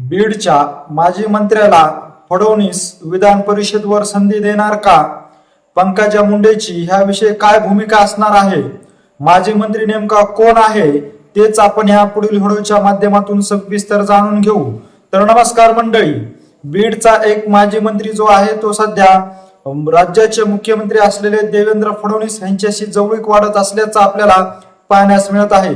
बीडच्या माजी मंत्र्याला फडणवीस विधान परिषदेवर संधी देणार का? पंकजा मुंडेची ह्याविषयी काय भूमिका असणार आहे? माजी मंत्री नेमका कोण आहे तेच आपण ह्या पुढील व्हिडिओच्या माध्यमातून सविस्तर जाणून घेऊ। तर नमस्कार मंडळी, बीडचा एक माजी मंत्री जो आहे तो सध्या राज्याचे मुख्यमंत्री असलेले देवेंद्र फडणवीस यांच्याशी जवळीक वाढत असल्याचं आपल्याला पाहण्यास मिळत आहे।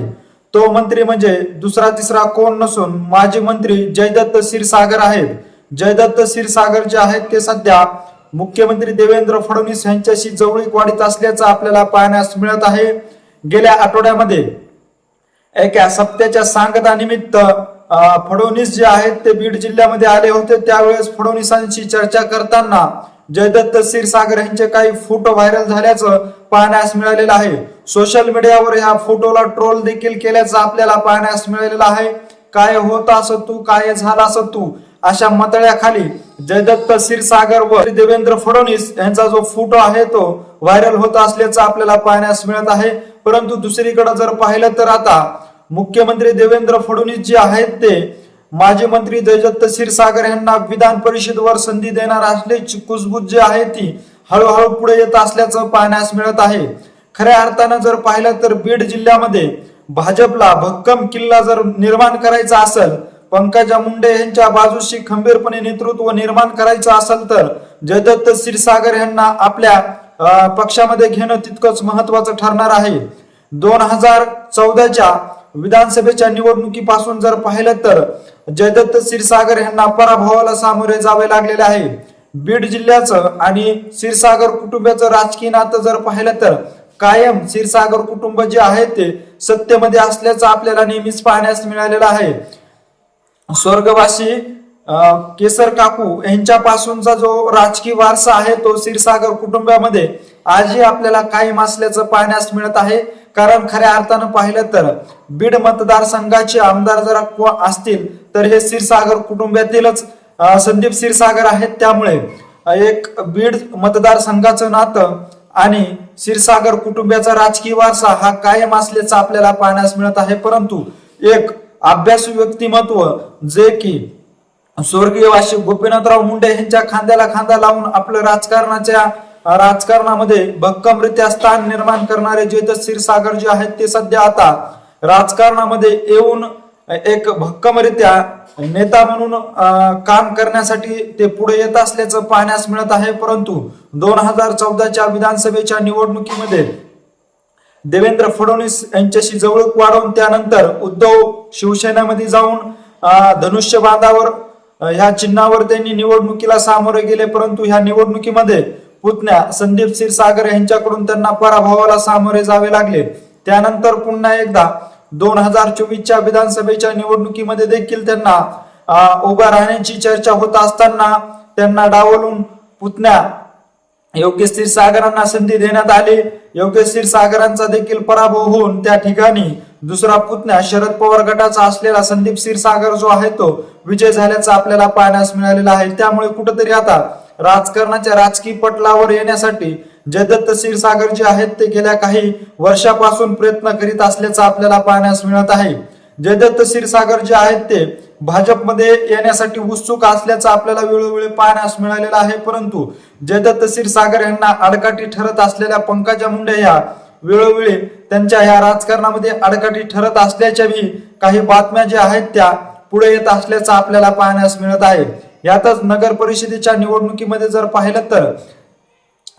तो मंत्री म्हणजे दुसरा तिसरा कोण नसून माजी मंत्री जयदत्त क्षीरसागर आहेत। जयदत्त क्षीरसागर जे आहेत ते सध्या मुख्यमंत्री देवेंद्र फडणवीस यांच्याशी जवळीक वाढीत असल्याचं आपल्याला पाहण्यास मिळत आहे। गेल्या आठवड्यामध्ये एका सप्त्याच्या सांगतानिमित्त फडणवीस जे आहेत ते बीड जिल्ह्यामध्ये आले होते। त्यावेळेस फडणवीसांशी चर्चा करताना जयदत्त क्षीरसागर यांचे काही फोटो व्हायरल झाल्याचं पाहण्यास मिळालेलं आहे। सोशल मीडियावर ह्या फोटोला ट्रोल देखील केल्याचं आपल्याला पाहण्यास मिळालेलं आहे। काय होत असं तू, काय झाला असं तू, अशा मतळ्याखाली जयदत्त क्षीरसागर व देवेंद्र फडणवीस यांचा जो फोटो आहे तो व्हायरल होत असल्याचं आपल्याला पाहण्यास मिळत आहे। परंतु दुसरीकडे जर पाहिलं तर आता मुख्यमंत्री देवेंद्र फडणवीस जे आहेत ते माजी मंत्री जयदत्त क्षीरसागर यांना विधान परिषदेवर संधी देणार असल्याची कुजबूज जी आहे ती हळूहळू पुढे येत असल्याचं पाहण्यास मिळत आहे। खऱ्या अर्थानं जर पाहिलं तर बीड जिल्ह्यामध्ये भाजपला भक्कम किल्ला जर निर्माण करायचा असेल, पंकजा मुंडे यांच्या बाजूशी खंबीरपणे नेतृत्व निर्माण करायचं असेल तर जयदत्त क्षीरसागर यांना आपल्या पक्षामध्ये घेणं तितकंच महत्वाचं ठरणार आहे। 2014च्या विधानसभेच्या निवडणुकीपासून जर पाहिलं तर जयदत्त क्षीरसागर यांना पराभवाला सामोरे जावे लागलेले आहे। बीड जिल्ह्याचं आणि क्षीरसागर कुटुंबाचं राजकीय नातं जर पाहिलं तर कायम क्षीरसागर कुटुंब जे आहे ते सत्तेमध्ये असल्याचं आपल्याला नेहमीच पाहण्यास मिळालेलं आहे। स्वर्गवासी केसर काकू यांच्यापासूनचा जो राजकीय वारसा आहे तो क्षीरसागर कुटुंबामध्ये आजही आपल्याला कायम असल्याचं पाहण्यास मिळत आहे। कारण खऱ्या अर्थानं पाहिलं तर बीड मतदारसंघाचे आमदार जर असतील तर हे क्षीरसागर कुटुंबातीलच संदीप क्षीरसागर आहेत। त्यामुळे एक बीड मतदारसंघाचं नातं आणि क्षीरसागर कुटुंबाचा राजकीय वारसा हा कायम असल्याचं आपल्याला पाहण्यास मिळत आहे। परंतु एक अभ्यासू व्यक्तिमत्व जे की स्वर्गीय वाशी गोपीनाथराव मुंडे यांच्या खांद्याला खांदा लावून आपलं राजकारणामध्ये भक्कमरित्या स्थान निर्माण करणारे जयदत्त क्षीरसागर जे आहेत ते सध्या आता राजकारणामध्ये येऊन एक भक्कमरित्या नेता म्हणून काम करण्यासाठी ते पुढे येत असल्याचं पाहण्यास मिळत आहे। परंतु 2014च्या विधानसभेच्या निवडणुकीमध्ये देवेंद्र फडणवीस यांच्याशी जवळीक वाढवून त्यानंतर उद्धव शिवसेनेमध्ये जाऊन धनुष्य बांधावर ह्या चिन्हावर त्यांनी निवडणुकीला सामोरे गेले। परंतु ह्या निवडणुकीमध्ये पुतण्या संदीप क्षीरसागर यांच्याकडून त्यांना पराभवाला सामोरे जावे लागले। त्यानंतर पुन्हा एकदा 2024च्या विधानसभेच्या निवडणुकीमध्ये देखील त्यांना उभा राहण्याची चर्चा होत असताना त्यांना डावलून पुतण्या योगेश क्षीरसागरांना संधी देण्यात आली। योगेश क्षीरसागरांचा देखील पराभव होऊन त्या ठिकाणी दुसरा पुतण्या शरद पवार गटाचा असलेला संदीप क्षीरसागर जो आहे तो विजय झाल्याचं आपल्याला पाहण्यास मिळालेलं आहे। त्यामुळे कुठेतरी आता राजकारणाच्या राजकीय पटलावर येण्यासाठी जयदत्त क्षीरसागर जे आहेत ते गेल्या काही वर्षापासून प्रयत्न करीत असल्याचं आपल्याला पाहण्यास मिळत आहे। जयदत्त क्षीरसागर जे आहेत ते भाजपमध्ये येण्यासाठी उत्सुक असल्याचं आपल्याला वेळोवेळी पाहण्यास मिळालेलं आहे। परंतु जयदत्त क्षीरसागर यांना आडकाठी ठरत असलेल्या पंकजा मुंडे या वेळोवेळी त्यांच्या ह्या राजकारणामध्ये आडकाठी ठरत असल्याच्या काही बातम्या ज्या आहेत त्या पुढे येत असल्याचं आपल्याला पाहण्यास मिळत आहे। यातच नगर परिषदेच्या निवडणुकीमध्ये जर पाहिलं तर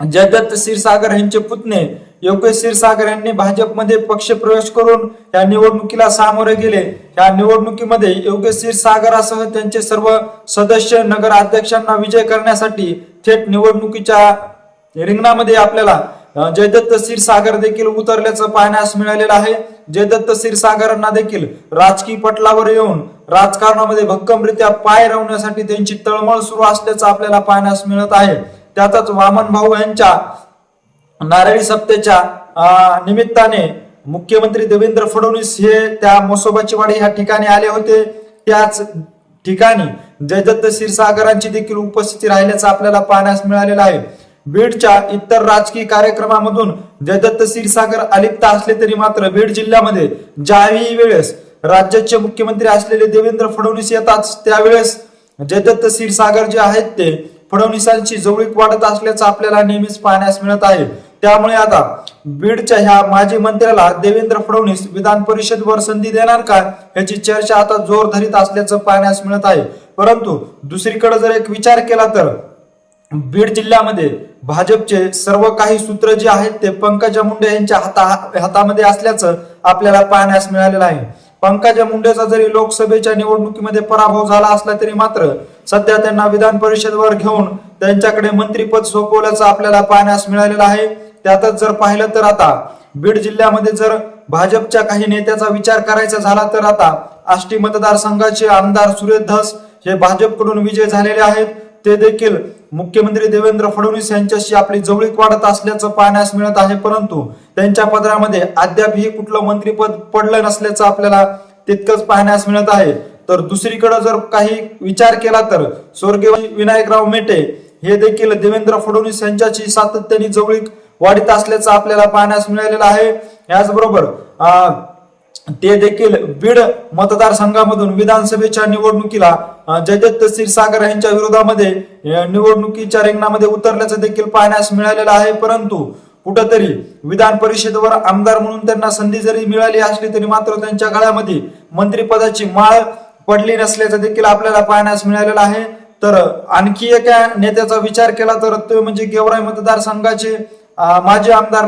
जयदत्त क्षीरसागर यांचे पुतणे योगेश क्षीरसागर यांनी भाजपमध्ये पक्ष प्रवेश करून या निवडणुकीला सामोरे गेले। या निवडणुकीमध्ये योगेश क्षीरसागरासह त्यांचे सर्व सदस्य नगर अध्यक्षांना विजय करण्यासाठी थेट निवडणुकीच्या रिंगणामध्ये आपल्याला जयदत्त क्षीरसागर देखील उतरल्याचं पाहण्यास मिळालेलं आहे। जयदत्त क्षीरसागरांना देखील राजकीय पटलावर येऊन राजकारणामध्ये भक्कमरित्या पाय रोवण्यासाठी त्यांची तळमळ सुरू असल्याचं आपल्याला पाहण्यास मिळत आहे। त्यातच वामन भाऊ यांच्या नारळी सप्त्याच्या निमित्ताने मुख्यमंत्री देवेंद्र फडणवीस हे त्या म्हसोबाची वाडी ह्या ठिकाणी आले होते। त्याच ठिकाणी जयदत्त क्षीरसागरांची देखील उपस्थिती राहिल्याचं आपल्याला पाहण्यास मिळालेलं आहे। बीडच्या इतर राजकीय कार्यक्रमामधून जयदत्त क्षीरसागर अलिप्त असले तरी मात्र बीड जिल्ह्यामध्ये ज्याही वेळेस राज्याचे मुख्यमंत्री असलेले देवेंद्र फडणवीस येताच त्यावेळेस जयदत्त क्षीरसागर जे आहेत ते फडणवीसांची जवळीक वाढत असल्याचं आपल्याला नेहमीच पाहण्यास मिळत आहे। त्यामुळे आता बीडच्या ह्या माजी मंत्र्याला देवेंद्र फडणवीस विधान परिषदेवर संधी देणार का याची चर्चा आता जोर धरीत असल्याचं पाहण्यास मिळत आहे। परंतु दुसरीकडे जर एक विचार केला तर बीड जिल्ह्यामध्ये भाजपचे सर्व काही सूत्र जे आहेत ते पंकजा मुंडे यांच्या हातामध्ये असल्याचं आपल्याला पाहण्यास मिळालेलं आहे। पंकजा मुंडेचा जरी लोकसभेच्या निवडणुकीमध्ये पराभव झाला असला तरी मात्र सध्या त्यांना विधान परिषदेवर घेऊन त्यांच्याकडे मंत्रीपद सोपवल्याचं आपल्याला पाहण्यास मिळालेलं आहे। त्यातच जर पाहिलं तर आता बीड जिल्ह्यामध्ये जर भाजपच्या काही नेत्याचा विचार करायचा झाला तर आता आष्टी मतदारसंघाचे आमदार सुरेश धस हे भाजपकडून विजय झालेले आहेत। ते देखील मुख्यमंत्री देवेंद्र फडणवीस यांच्याशी आपली जवळीक वाढत असल्याचं पाहण्यास मिळत आहे। परंतु त्यांच्या पदरामध्ये अद्यापही कुठलं मंत्रीपद पडलं नसल्याचं आपल्याला तितकंच पाहण्यास मिळत आहे। तर दुसरीकडे जर काही विचार केला तर स्वर्गीय विनायकराव मेटे हे देखील देवेंद्र फडणवीस यांच्याशी सातत्याने जवळीक वाढीत असल्याचं आपल्याला पाहण्यास मिळालेलं आहे। याचबरोबर ते देखील बीड मतदारसंघामधून विधानसभेच्या निवडणुकीला जयदत्त क्षीरसागर यांच्या विरोधामध्ये निवडणुकीच्या रिंगणामध्ये उतरल्याचं देखील पाहण्यास मिळालेलं आहे। परंतु कुठंतरी विधान परिषदेवर आमदार म्हणून त्यांना संधी जरी मिळाली असली तरी मात्र त्यांच्या गळ्यामध्ये मंत्रिपदाची माळ पडली नसल्याचं देखील आपल्याला पाहण्यास मिळालेलं आहे। तर आणखी एका नेत्याचा विचार केला तर तो म्हणजे गेवराई मतदारसंघाचे माजी आमदार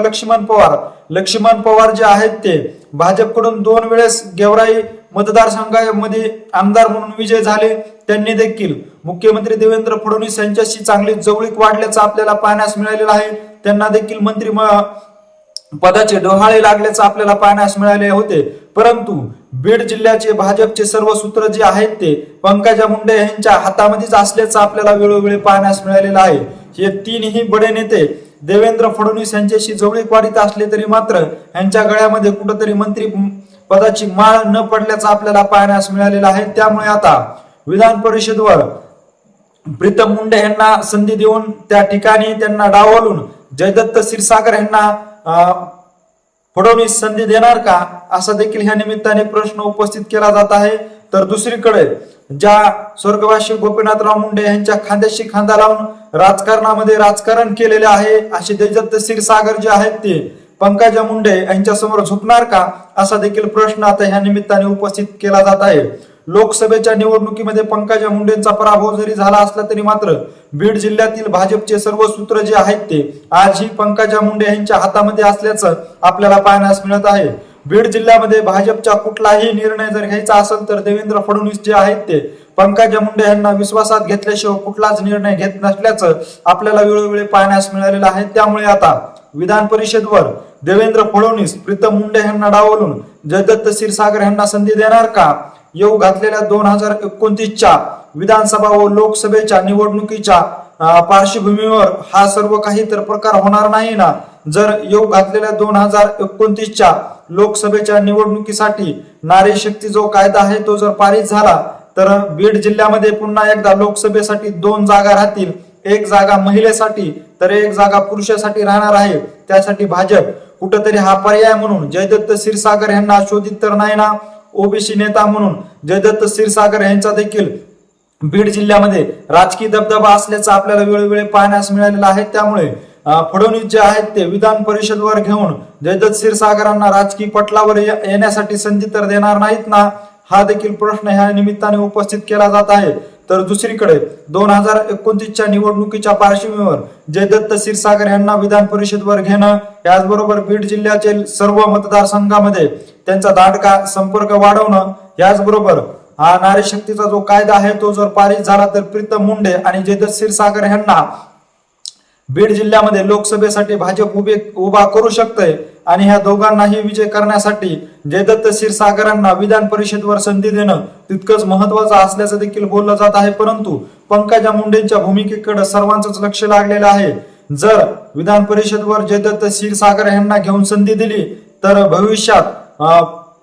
लक्ष्मण पवार जे आहेत ते भाजपकडून 2 वेळेस गेवराई मतदारसंघामध्ये आमदार म्हणून विजय झाले। त्यांनी देखील मुख्यमंत्री देवेंद्र फडणवीस यांच्याशी चांगली जवळीक वाढल्याचं आपल्याला पाहण्यास मिळालेलं आहे। त्यांना देखील मंत्री पदाचे डोहाळे लागल्याचं आपल्याला पाहण्यास मिळाले होते। परंतु बीड जिल्ह्याचे भाजपचे सर्व सूत्र जे आहेत ते पंकजा मुंडे यांच्या हातामध्येच असल्याचं आपल्याला वेळोवेळी पाहण्यास मिळालेलं आहे। हे तीनही बडे नेते देवेंद्र फडणवीस यांच्याशी जवळीक वाढीत असले तरी मात्र यांच्या गळ्यामध्ये कुठेतरी मंत्री पदाची माळ न पडल्याचं आपल्याला पाहण्यास मिळालेलं आहे। त्यामुळे आता विधान परिषदेवर प्रीतम मुंडे यांना संधी देऊन त्या ठिकाणी त्यांना डावलून जयदत्त क्षीरसागर यांना फडणवीस संधी देणार का असा देखील ह्या निमित्ताने प्रश्न उपस्थित केला जात आहे। तर दुसरीकडे ज्या स्वर्गवासी गोपीनाथराव मुंडे यांच्या खांद्याशी खांदा लावून राजकारणामध्ये राजकारण केलेले आहे असे जयदत्त क्षीरसागर जे आहेत ते पंकजा मुंडे यांच्या समोर झुकणार का असा देखील प्रश्न आता ह्या निमित्ताने उपस्थित केला जात आहे। लोकसभेच्या निवडणुकीमध्ये पंकजा मुंडेंचा पराभव जरी झाला असला तरी मात्र बीड जिल्ह्यातील भाजपचे सर्व सूत्र जे आहेत ते आजही पंकजा मुंडे यांच्या हातामध्ये असल्याचं आपल्याला पाहण्यास मिळत आहे। बीड जिल्ह्यामध्ये भाजपचा कुठलाही निर्णय जर घ्यायचा असेल तर देवेंद्र फडणवीस जे आहेत ते पंकजा मुंडे यांना विश्वासात घेतल्याशिवाय कुठलाच निर्णय घेत नसल्याचं आपल्याला वेळोवेळी पाहण्यास मिळालेलं आहे। त्यामुळे आता विधान परिषदेवर देवेंद्र फडणवीस प्रीतम मुंडे यांना डावलून जयदत्त क्षीरसागर यांना संधी देणार का? येऊ घातलेल्या 2029च्या विधानसभा व लोकसभेच्या निवडणुकीच्या पार्श्वभूमीवर हा सर्व काही तर प्रकार होणार नाही ना। जर येऊ घातलेल्या 2029च्या लोकसभेच्या निवडणुकीसाठी नारी शक्ती जो कायदा आहे तो जर पारित झाला तर बीड जिल्ह्यामध्ये पुन्हा एकदा लोकसभेसाठी 2 जागा राहतील। 1 जागा महिलेसाठी तर 1 जागा पुरुषासाठी राहणार आहे। त्यासाठी भाजप कुठेतरी हा पर्याय म्हणून जयदत्त क्षीरसागर यांना शोधित तर नाही ना। ओबीसी नेता म्हणून जयदत्त क्षीरसागर यांचा देखील बीड जिल्ह्यामध्ये राजकीय दबदबा असल्याचं आपल्याला वेळोवेळी पाहण्यास मिळालेलं आहे। त्यामुळे फडणवीस जे आहेत ते विधान परिषदेवर घेऊन जयदत्त क्षीरसागरांना राजकीय पटलावर येण्यासाठी संधी तर देणार नाहीत ना, हा देखील प्रश्न ह्या निमित्ताने उपस्थित केला जात आहे। तर दुसरीकडे 2029च्या निवडणुकीच्या पार्श्वभूमीवर जयदत्त क्षीरसागर यांना विधान परिषदेवर घेणं, याचबरोबर बीड जिल्ह्यातील सर्व मतदारसंघामध्ये त्यांचा दांडका संपर्क वाढवणं, याचबरोबर हा नारी शक्तीचा जो कायदा आहे तो जर पारित झाला तर प्रीतम मुंडे आणि जयदत्त क्षीरसागर यांना बीड जिल्ह्यामध्ये लोकसभेसाठी भाजप उभा करू शकते आणि ह्या दोघांनाही विजय करण्यासाठी जयदत्त क्षीरसागरांना विधान परिषदेवर संधी देणं तितकंच महत्वाचं असल्याचं देखील बोललं जात आहे। परंतु पंकजा मुंडेंच्या भूमिकेकडे सर्वांचंच लक्ष लागलेलं आहे। जर विधान परिषदेवर जयदत्त क्षीरसागर यांना घेऊन संधी दिली तर भविष्यात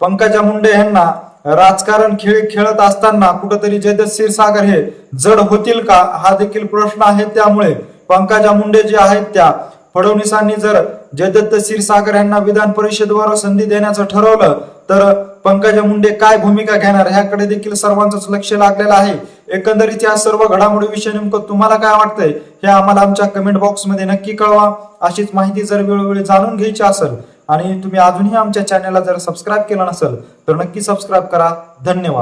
पंकजा मुंडे यांना राजकारण खेळत असताना कुठेतरी जयदत्त क्षीरसागर हे जड होतील का हा देखील प्रश्न आहे। त्यामुळे पंकजा मुंडे जे आहेत त्या फडणवीसांनी जर जयदत्त क्षीरसागर यांना विधान परिषदेवर संधी देण्याचं ठरवलं तर पंकजा मुंडे काय भूमिका घेणार ह्याकडे देखील सर्वांचंच लक्ष लागलेलं आहे. एकंदरीत या सर्व घडामोडीविषयी नेमकं तुम्हाला काय वाटतंय हे आम्हाला आमच्या कमेंट बॉक्समध्ये नक्की कळवा. अशीच माहिती जर वेळोवेळी जाणून घ्यायची असेल आणि तुम्ही अजूनही आमच्या चॅनलला जर सबस्क्राईब केलं नसेल तर नक्की सबस्क्राईब करा. धन्यवाद.